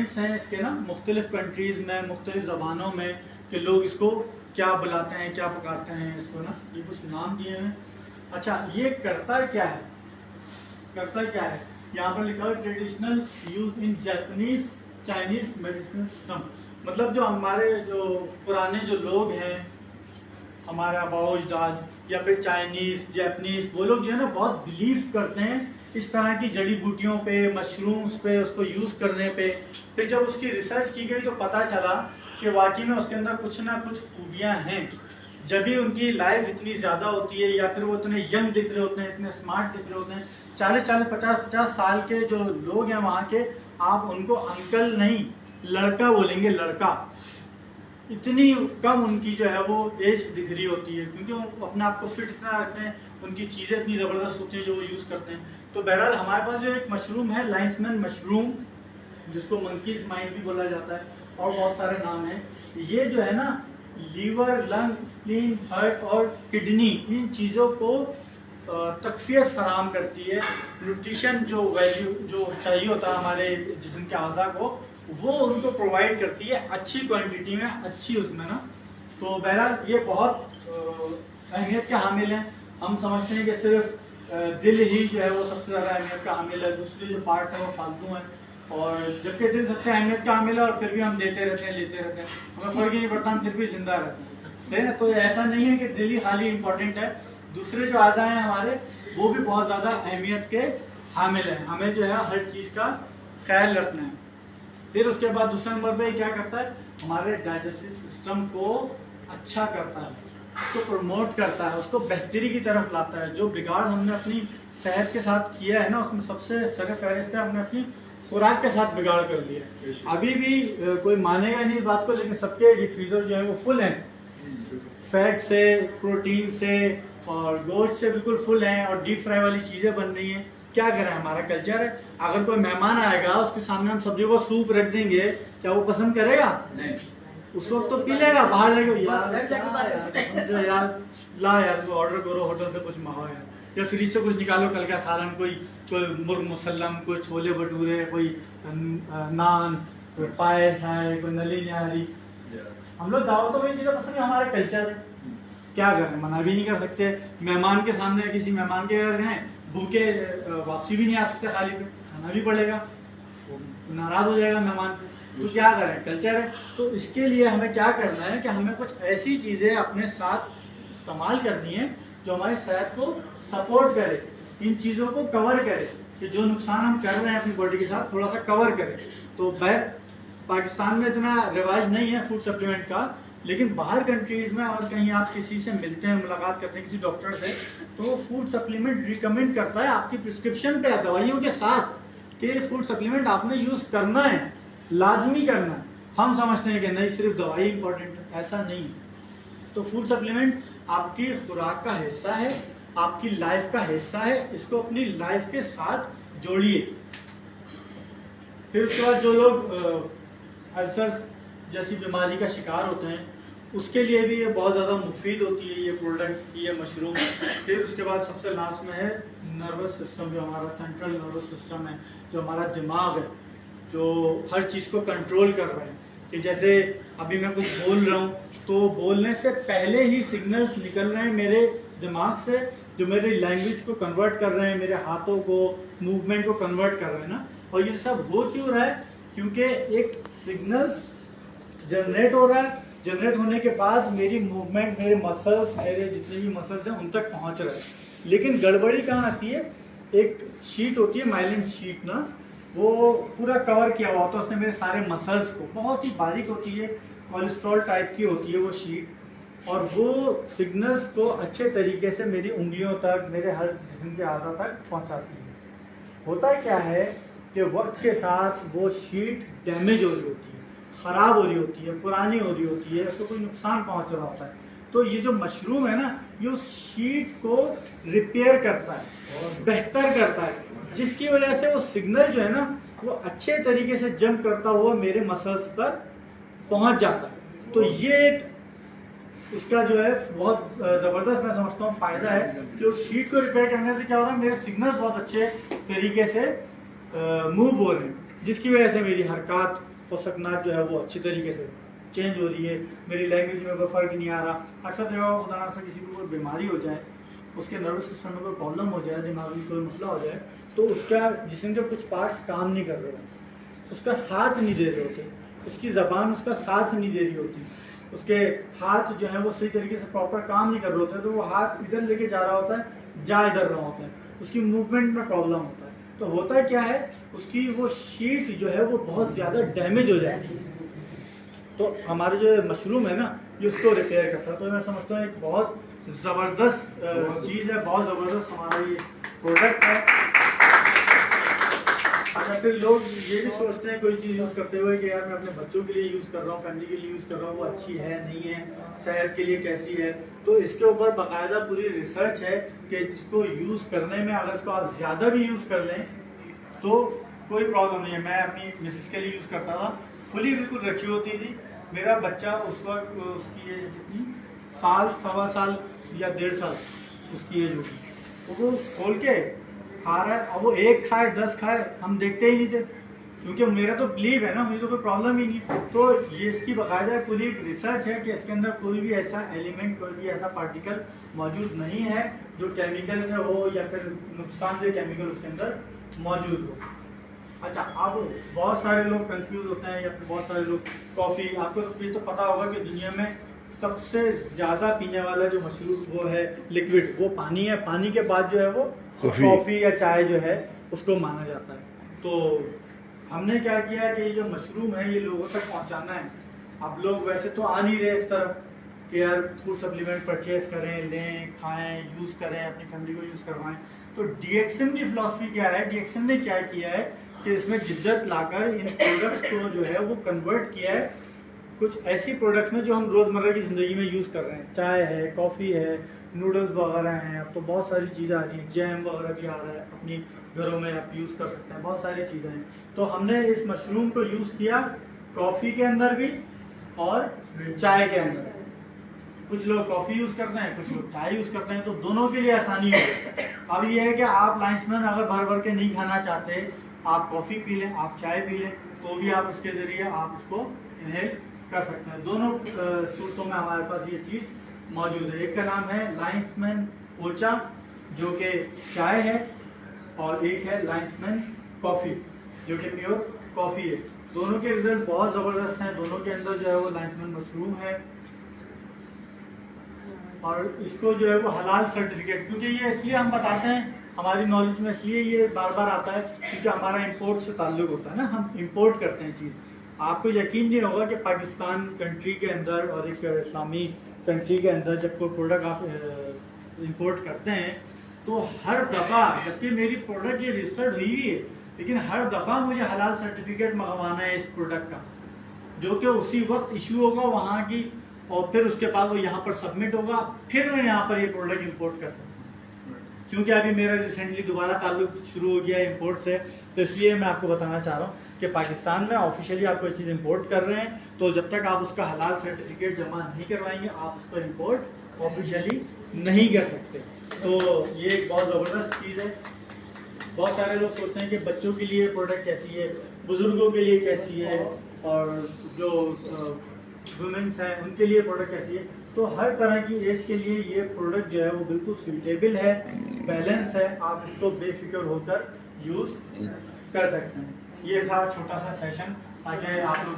Variants हैं इसके ना, मुख्तलिफ कंट्रीज़ में, मुख्तलिफ ज़बानों में, कि लोग इसको क्या बुलाते हैं, क्या पकाते हैं इसको ना, ये कुछ नाम दिए हैं। अच्छा, ये करता क्या है, करता क्या है, यहाँ पर लिखा है traditional use in Japanese Chinese medicine system. मतलब जो हमारे जो पुराने जो लोग हैं, हमारे आबाओ अजदाद या फिर चाइनीज जापानीज, वो लोग जो है ना बहुत बिलीव करते हैं इस तरह की जड़ी बूटियों पे, मशरूम्स पे, उसको यूज़ करने पे। फिर जब उसकी रिसर्च की गई तो पता चला कि वाकई में उसके अंदर कुछ ना कुछ खूबियाँ हैं। जब भी उनकी लाइफ इतनी ज़्यादा होती है या फिर वो इतने यंग दिख रहे होते हैं, इतने स्मार्ट दिख रहे होते हैं, 40-40, 50-50 साल के जो लोग हैं वहाँ के, आप उनको अंकल नहीं लड़का बोलेंगे, लड़का। इतनी कम उनकी जो है वो एज दिख रही होती है, क्योंकि वो अपने आप को फिट इतना रखते हैं, उनकी चीज़ें इतनी ज़बरदस्त होती हैं जो वो यूज़ करते हैं। तो बहरहाल हमारे पास जो एक मशरूम है लाइन्समैन मशरूम, जिसको मंकीज माइंड भी बोला जाता है, और बहुत सारे नाम हैं। ये जो है ना लीवर, लंग, स्प्लीन, हार्ट और किडनी, इन चीज़ों को तकफियत फराहम करती है। न्यूट्रिशन जो वैल्यू जो चाहिए होता है हमारे जिस्म के अज़ा को, वो उनको प्रोवाइड करती है अच्छी क्वांटिटी में, अच्छी उसमें ना। तो बहरहाल ये बहुत अहमियत के हामिल हैं। हम समझते हैं कि सिर्फ दिल ही जो है वो सबसे ज़्यादा अहमियत का हामिल है, दूसरे जो पार्ट्स हैं वो फालतू हैं, और जबकि दिल सबसे अहमियत का हामिल है, और फिर भी हम देते रहते हैं, लेते रहते हैं, हमें फ़र्क ही नहीं पड़ता, हम फिर भी जिंदा रहते हैं, सही ना। तो ऐसा नहीं है कि दिल ही खाली इंपॉर्टेंट है, दूसरे जो अज़ा हैं हमारे वो भी बहुत ज़्यादा अहमियत के हामिल हैं। हमें जो है हर चीज़ का ख्याल रखना है। फिर उसके बाद दूसरे नंबर पे क्या करता है, हमारे डाइजेस्टिव सिस्टम को अच्छा करता है, उसको प्रमोट करता है, उसको बेहतरी की तरफ लाता है। जो बिगाड़ हमने अपनी सेहत के साथ किया है ना, उसमें सबसे सरफहरिस्त है हमने अपनी खुराक के साथ बिगाड़ कर लिया। अभी भी कोई मानेगा नहीं इस बात को, लेकिन सबके डिफ्यूज़र जो है वो फुल हैं, फैट से, प्रोटीन से और गोश्त से बिल्कुल फुल हैं, और डीप फ्राई वाली चीज़ें बन रही हैं। क्या करें, हमारा कल्चर है। अगर कोई मेहमान आएगा उसके सामने हम सब्जी को सूप रख देंगे, क्या वो पसंद करेगा? नहीं। उस वक्त तो पी लेगा, बाहर जाके यार यार ला यार तो ऑर्डर करो होटल से, कुछ मंगाओ यार, या फ्रिज से कुछ निकालो कल का सालन, कोई मुर्ग मुसल्लम, कोई छोले भटूरे, कोई नान, कोई पाए शाय, कोई नली निहारी। हम लोग दावतों में चीज़ें पसंद है, हमारा कल्चर। क्या करें, मना भी नहीं कर सकते। मेहमान के सामने किसी मेहमान के घर गए भूखे, वापसी भी नहीं आ सकते, खाली पे खाना भी पड़ेगा, नाराज हो जाएगा मेहमान। तो क्या करें, कल्चर है। तो इसके लिए हमें क्या करना है कि हमें कुछ ऐसी चीज़ें अपने साथ इस्तेमाल करनी है जो हमारी सेहत को सपोर्ट करे, इन चीज़ों को कवर करे, कि जो नुकसान हम कर रहे हैं अपनी बॉडी के साथ थोड़ा सा कवर करे। तो पाकिस्तान में इतना रिवाज नहीं है फूड सप्लीमेंट का, लेकिन बाहर कंट्रीज में और कहीं आप किसी से मिलते हैं, मुलाकात करते हैं किसी डॉक्टर से, तो वो फूड सप्लीमेंट रिकमेंड करता है आपकी प्रिस्क्रिप्शन पे, दवाइयों के साथ, कि फूड सप्लीमेंट आपने यूज़ करना है, लाजमी करना है। हम समझते हैं कि नहीं सिर्फ दवाई इंपॉर्टेंट है, ऐसा नहीं है। तो फूड सप्लीमेंट आपकी खुराक का हिस्सा है, आपकी लाइफ का हिस्सा है, इसको अपनी लाइफ के साथ जोड़िए। फिर उसके बाद जो लोग अल्सर जैसी बीमारी का शिकार होते हैं, उसके लिए भी ये बहुत ज़्यादा मुफीद होती है ये प्रोडक्ट, ये मशरूम। फिर उसके बाद सबसे लास्ट में है नर्वस सिस्टम, जो हमारा सेंट्रल नर्वस सिस्टम है, जो हमारा दिमाग है, जो हर चीज़ को कंट्रोल कर रहा है। कि जैसे अभी मैं कुछ बोल रहा हूँ तो बोलने से पहले ही सिग्नल्स निकल रहे हैं मेरे दिमाग से, जो मेरी लैंग्वेज को कन्वर्ट कर रहे हैं, मेरे हाथों को, मूवमेंट को कन्वर्ट कर रहे हैं ना। और ये सब हो क्यों रहा है? क्योंकि एक सिग्नल जनरेट हो रहा है, जनरेट होने के बाद मेरी मूवमेंट, मेरे मसल्स, मेरे जितने भी मसल्स हैं उन तक पहुंच रहे हैं। लेकिन गड़बड़ी कहाँ आती है, एक शीट होती है माइलिन शीट ना, वो पूरा कवर किया हुआ होता है उसने मेरे सारे मसल्स को, बहुत ही बारीक होती है, कोलेस्ट्रॉल टाइप की होती है वो शीट, और वो सिग्नल्स को अच्छे तरीके से मेरी उंगलियों तक, मेरे हर जिस्म के आज़ा तक पहुंचाती है। होता क्या है कि वक्त के साथ वो शीट डैमेज हो रही होती है, ख़राब हो रही होती है, पुरानी हो रही होती है, उसको कोई नुकसान पहुंच रहा होता है। तो ये जो मशरूम है ना, ये उस शीट को रिपेयर करता है और बेहतर करता है, जिसकी वजह से वो सिग्नल जो है ना वो अच्छे तरीके से जंप करता हुआ मेरे मसल्स तक पहुंच जाता है। तो ये एक इसका जो है बहुत ज़बरदस्त मैं समझता हूँ फ़ायदा है कि उस शीट को रिपेयर करने से क्या हो रहा है, मेरे सिग्नल्स बहुत अच्छे तरीके से मूव हो रहे हैं, जिसकी वजह से मेरी हरकत, और सकनात जो है वो अच्छी तरीके से चेंज हो रही है, मेरी लैंग्वेज में कोई फ़र्क नहीं आ रहा। अक्सर देखा होगा खुदा ना से किसी को कोई बीमारी हो जाए, उसके नर्वस सिस्टम में कोई प्रॉब्लम हो जाए, दिमाग में कोई मसला हो जाए, तो उसका जिसम के कुछ पार्ट्स काम नहीं कर रहे होते, उसका साथ नहीं दे रहे होते, उसकी ज़बान उसका साथ नहीं दे रही होती, उसके हाथ जो है वो सही तरीके से प्रॉपर काम नहीं कर रहे होते, तो वो हाथ इधर लेके जा रहा होता है, जा इधर रहा होता है, उसकी मूवमेंट में प्रॉब्लम होता है। तो होता क्या है, उसकी वो शीट जो है वो बहुत ज़्यादा डैमेज हो जाती है। तो हमारे जो मशरूम है ना, ये उसको रिपेयर करता है। तो मैं समझता हूँ एक बहुत ज़बरदस्त चीज़ है, बहुत ज़बरदस्त हमारा ये प्रोडक्ट है। अच्छा, फिर लोग ये भी सोचते हैं कोई चीज़ यूज़ करते हुए कि यार मैं अपने बच्चों के लिए यूज़ कर रहा हूँ, फैमिली के लिए यूज़ कर रहा हूँ, वो अच्छी है नहीं है, सेहत के लिए कैसी है। तो इसके ऊपर बाकायदा पूरी रिसर्च है कि इसको यूज़ करने में अगर इसको आप ज़्यादा भी यूज़ कर लें तो कोई प्रॉब्लम नहीं है। मैं अपनी मिसेस के लिए यूज़ करता था, खुली बिल्कुल रखी होती थी, मेरा बच्चा उस वक्त उसकी एज कितनी, साल, सवा साल या 1.5 साल उसकी एज होगी, वो खोल के खा रहा है। और वो एक खाए 10 खाए हम देखते ही नहीं थे, क्योंकि मेरा तो बिलीव है ना, मुझे तो कोई प्रॉब्लम ही नहीं। तो ये इसकी बाकायदा पूरी रिसर्च है कि इसके अंदर कोई भी ऐसा एलिमेंट, कोई भी ऐसा पार्टिकल मौजूद नहीं है जो केमिकल से हो या फिर नुकसानदेह केमिकल उसके अंदर मौजूद हो। अच्छा, अब बहुत सारे लोग कंफ्यूज होते हैं या फिर बहुत सारे लोग कॉफ़ी, आपको ये तो पता होगा कि दुनिया में सबसे ज़्यादा पीने वाला जो मशरूब वो है लिक्विड, वो पानी है। पानी के बाद जो है वो कॉफ़ी या चाय जो है उसको माना जाता है। तो हमने क्या किया कि ये जो मशरूम है ये लोगों तक पहुंचाना है। अब लोग वैसे तो आ नहीं रहे इस तरफ कि यार फूड सप्लीमेंट परचेज करें, लें, खाएं, यूज़ करें, अपनी फैमिली को यूज़ करवाएं। तो डीएक्सएम की फिलॉसफी क्या है, डीएक्सएम ने क्या किया है कि इसमें जिद्दत लाकर इन प्रोडक्ट्स को जो है वो कन्वर्ट किया है कुछ ऐसी प्रोडक्ट्स में जो हम रोज़मर्रा की ज़िंदगी में यूज़ कर रहे हैं। चाय है, कॉफ़ी है, नूडल्स वगैरह हैं, अब तो बहुत सारी चीज़ें आ रही हैं, जैम वगैरह भी आ रहा है, अपनी घरों में आप यूज़ कर सकते हैं, बहुत सारी चीज़ें हैं। तो हमने इस मशरूम को यूज़ किया कॉफ़ी के अंदर भी और चाय के अंदर। कुछ लोग कॉफ़ी यूज़ करते हैं, कुछ लोग चाय यूज़ करते हैं, तो दोनों के लिए आसानी हो। अब ये है कि आप लाइन्समैन अगर भर भर के नहीं खाना चाहते, आप कॉफ़ी पी लें, आप चाय पी लें, तो भी आप इसके ज़रिए आप इसको इनहेल कर सकते हैं। दोनों सूरतों में हमारे पास ये चीज़ मौजूद है। एक का नाम है लाइन्समैन ओचा जो कि चाय है, और एक है लाइन्समैन कॉफ़ी जो कि प्योर कॉफ़ी है। दोनों के रिजल्ट बहुत ज़बरदस्त हैं। दोनों के अंदर जो है वो लाइन्समैन मशरूम है, और इसको जो है वो हलाल सर्टिफिकेट, क्योंकि ये इसलिए हम बताते हैं, हमारी नॉलेज में इसलिए ये बार बार आता है क्योंकि हमारा इंपोर्ट से ताल्लुक़ होता है ना, हम इंपोर्ट करते हैं चीज़। आपको यकीन नहीं होगा कि पाकिस्तान कंट्री के अंदर और एक इस्लामी कंट्री के अंदर जब कोई प्रोडक्ट आप इंपोर्ट करते हैं तो हर दफ़ा, जबकि मेरी प्रोडक्ट ये रजिस्टर्ड हुई हुई है, लेकिन हर दफ़ा मुझे हलाल सर्टिफिकेट मंगवाना है इस प्रोडक्ट का, जो कि उसी वक्त इशू होगा वहाँ की, और फिर उसके बाद वो यहाँ पर सबमिट होगा, फिर मैं यहाँ पर ये प्रोडक्ट इंपोर्ट कर सकता हूँ। क्योंकि अभी मेरा रिसेंटली दोबारा ताल्लुक शुरू हो गया है इंपोर्ट से, तो इसलिए मैं आपको बताना चाह रहा हूँ कि पाकिस्तान में ऑफिशियली आप कोई चीज़ इंपोर्ट कर रहे हैं तो जब तक आप उसका हलाल सर्टिफिकेट जमा नहीं करवाएंगे आप उसको इंपोर्ट ऑफिशियली नहीं कर सकते। तो ये एक बहुत ज़बरदस्त चीज़ है। बहुत सारे लोग सोचते हैं कि बच्चों के लिए प्रोडक्ट कैसी है, बुज़ुर्गों के लिए कैसी है, और जो वुमेन्स हैं उनके लिए प्रोडक्ट कैसी है। तो हर तरह की एज के लिए ये प्रोडक्ट जो है वो बिल्कुल सूटेबल है, बैलेंस है, आप इसको बेफिक्र होकर यूज़ कर सकते हैं। ये था छोटा सा सेशन ताकि आप लोग